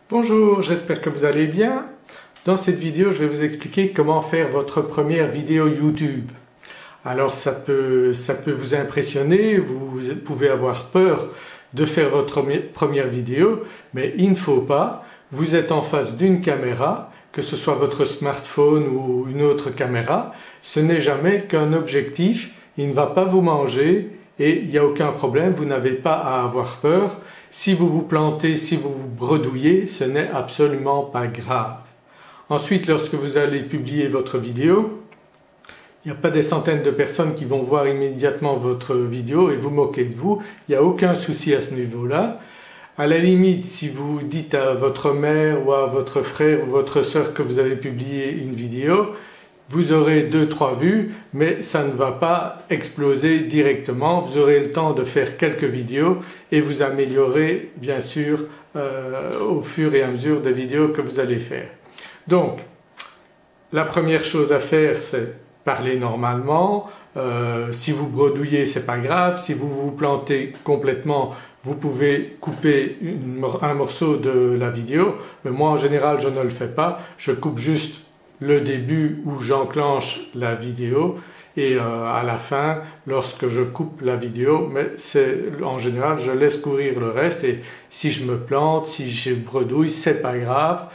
Bonjour, j'espère que vous allez bien. Dans cette vidéo, je vais vous expliquer comment faire votre première vidéo YouTube. Alors ça peut vous impressionner, vous pouvez avoir peur de faire votre première vidéo, mais il ne faut pas. Vous êtes en face d'une caméra, que ce soit votre smartphone ou une autre caméra, ce n'est jamais qu'un objectif, il ne va pas vous manger et il n'y a aucun problème, vous n'avez pas à avoir peur. Si vous vous plantez, si vous vous bredouillez, ce n'est absolument pas grave. Ensuite, lorsque vous allez publier votre vidéo, il n'y a pas des centaines de personnes qui vont voir immédiatement votre vidéo et vous moquer de vous, il n'y a aucun souci à ce niveau-là. À la limite, si vous dites à votre mère ou à votre frère ou votre sœur que vous avez publié une vidéo, vous aurez 2-3 vues, mais ça ne va pas exploser directement. Vous aurez le temps de faire quelques vidéos et vous améliorez bien sûr au fur et à mesure des vidéos que vous allez faire. Donc, la première chose à faire, c'est parler normalement. Si vous bredouillez, c'est pas grave. Si vous vous plantez complètement, vous pouvez couper un morceau de la vidéo. Mais moi, en général, je ne le fais pas. Je coupe juste le début où j'enclenche la vidéo et à la fin lorsque je coupe la vidéo, mais en général je laisse courir le reste et si je me plante, si je bredouille, c'est pas grave,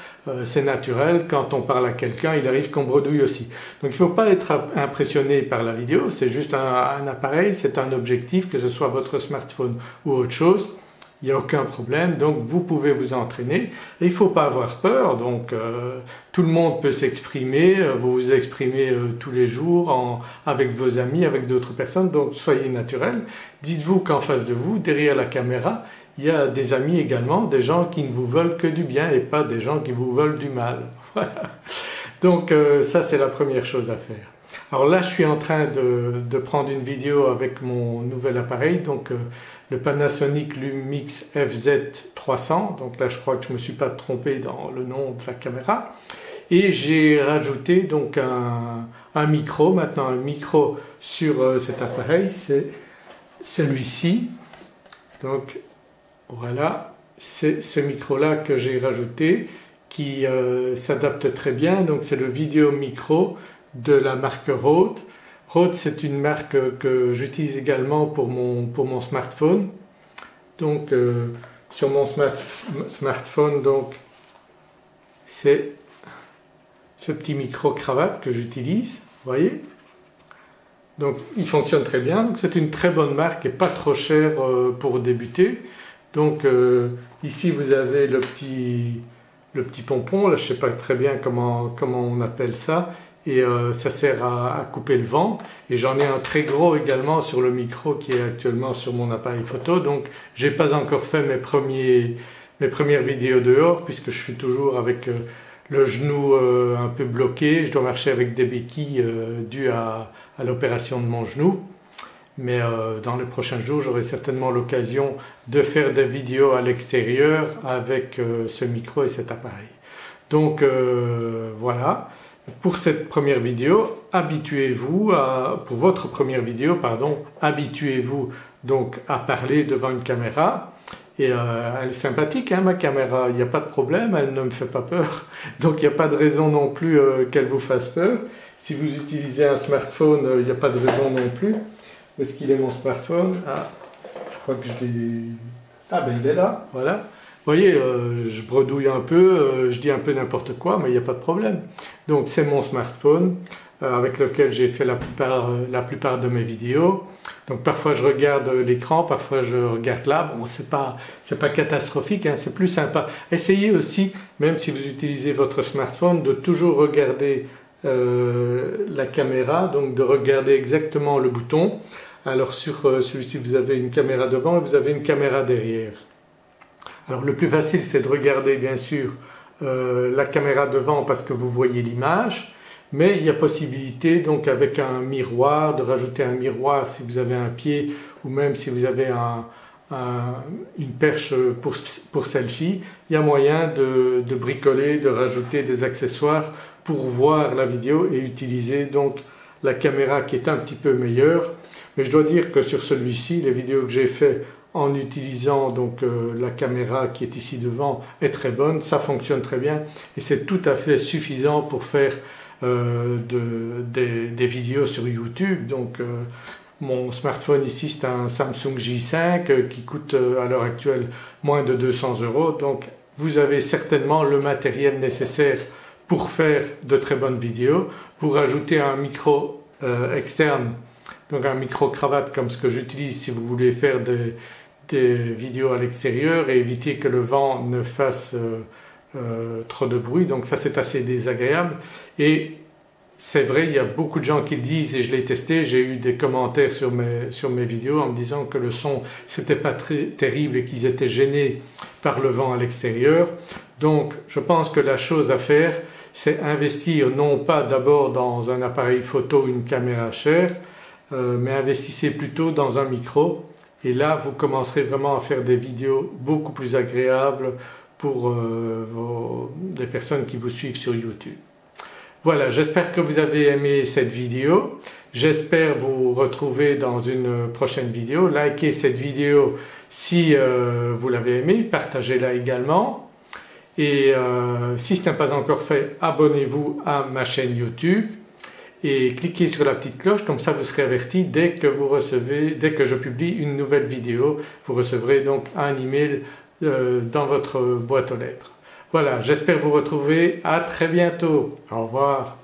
c'est naturel, quand on parle à quelqu'un il arrive qu'on bredouille aussi. Donc il ne faut pas être impressionné par la vidéo, c'est juste un appareil, c'est un objectif, que ce soit votre smartphone ou autre chose. Il n'y a aucun problème, donc vous pouvez vous entraîner et il ne faut pas avoir peur, donc tout le monde peut s'exprimer, vous vous exprimez tous les jours avec vos amis, avec d'autres personnes, donc soyez naturel. Dites-vous qu'en face de vous, derrière la caméra, il y a des amis également, des gens qui ne vous veulent que du bien et pas des gens qui vous veulent du mal. Voilà. Donc ça c'est la première chose à faire. Alors là je suis en train de prendre une vidéo avec mon nouvel appareil, donc le Panasonic Lumix FZ300, donc là je crois que je ne me suis pas trompé dans le nom de la caméra, et j'ai rajouté donc un micro, maintenant un micro sur cet appareil, c'est celui-ci, donc voilà, c'est ce micro là que j'ai rajouté qui s'adapte très bien, donc c'est le Video Micro de la marque Rode. Rode c'est une marque que j'utilise également pour mon smartphone. Donc sur mon smartphone donc c'est ce petit micro cravate que j'utilise, vous voyez. Donc il fonctionne très bien, donc c'est une très bonne marque et pas trop cher pour débuter. Donc ici vous avez le petit pompon, là je ne sais pas très bien comment on appelle ça, et ça sert à couper le vent, et j'en ai un très gros également sur le micro qui est actuellement sur mon appareil photo, donc j'ai pas encore fait mes premières vidéos dehors puisque je suis toujours avec le genou un peu bloqué, je dois marcher avec des béquilles dues à l'opération de mon genou. Mais dans les prochains jours j'aurai certainement l'occasion de faire des vidéos à l'extérieur avec ce micro et cet appareil. Donc voilà, pour cette première vidéo, pour votre première vidéo, pardon, habituez-vous donc à parler devant une caméra. Et elle est sympathique hein, ma caméra, il n'y a pas de problème, elle ne me fait pas peur, donc il n'y a pas de raison non plus qu'elle vous fasse peur. Si vous utilisez un smartphone, il n'y a pas de raison non plus. Où est-ce qu'il est mon smartphone? Ah, je crois que je l'ai... Ah ben il est là, voilà. Vous voyez, je bredouille un peu, je dis un peu n'importe quoi, mais il n'y a pas de problème. Donc c'est mon smartphone avec lequel j'ai fait la plupart de mes vidéos. Donc parfois je regarde l'écran, parfois je regarde là. Bon, c'est pas catastrophique, hein, c'est plus sympa. Essayez aussi, même si vous utilisez votre smartphone, de toujours regarder la caméra, donc de regarder exactement le bouton. Alors sur celui-ci vous avez une caméra devant et vous avez une caméra derrière. Alors le plus facile c'est de regarder bien sûr la caméra devant parce que vous voyez l'image, mais il y a possibilité donc avec un miroir, de rajouter un miroir si vous avez un pied ou même si vous avez une perche pour selfie, il y a moyen de bricoler, de rajouter des accessoires pour voir la vidéo et utiliser donc la caméra qui est un petit peu meilleure. Mais je dois dire que sur celui-ci, les vidéos que j'ai fait en utilisant donc la caméra qui est ici devant est très bonne, ça fonctionne très bien et c'est tout à fait suffisant pour faire des vidéos sur YouTube. Donc mon smartphone ici c'est un Samsung J5 qui coûte à l'heure actuelle moins de 200 €. Donc vous avez certainement le matériel nécessaire pour faire de très bonnes vidéos. Pour ajouter un micro externe, donc un micro cravate comme ce que j'utilise si vous voulez faire des vidéos à l'extérieur et éviter que le vent ne fasse trop de bruit, donc ça c'est assez désagréable. Et c'est vrai, il y a beaucoup de gens qui le disent et je l'ai testé, j'ai eu des commentaires sur mes vidéos en me disant que le son c'était pas très terrible et qu'ils étaient gênés par le vent à l'extérieur. Donc je pense que la chose à faire c'est investir non pas d'abord dans un appareil photo, une caméra chère, mais investissez plutôt dans un micro et là vous commencerez vraiment à faire des vidéos beaucoup plus agréables pour les personnes qui vous suivent sur YouTube. Voilà, j'espère que vous avez aimé cette vidéo, j'espère vous retrouver dans une prochaine vidéo. Likez cette vidéo si vous l'avez aimée, partagez-la également et si ce n'est pas encore fait, abonnez-vous à ma chaîne YouTube et cliquez sur la petite cloche, comme ça vous serez averti dès que je publie une nouvelle vidéo. Vous recevrez donc un email dans votre boîte aux lettres. Voilà, j'espère vous retrouver, à très bientôt, au revoir.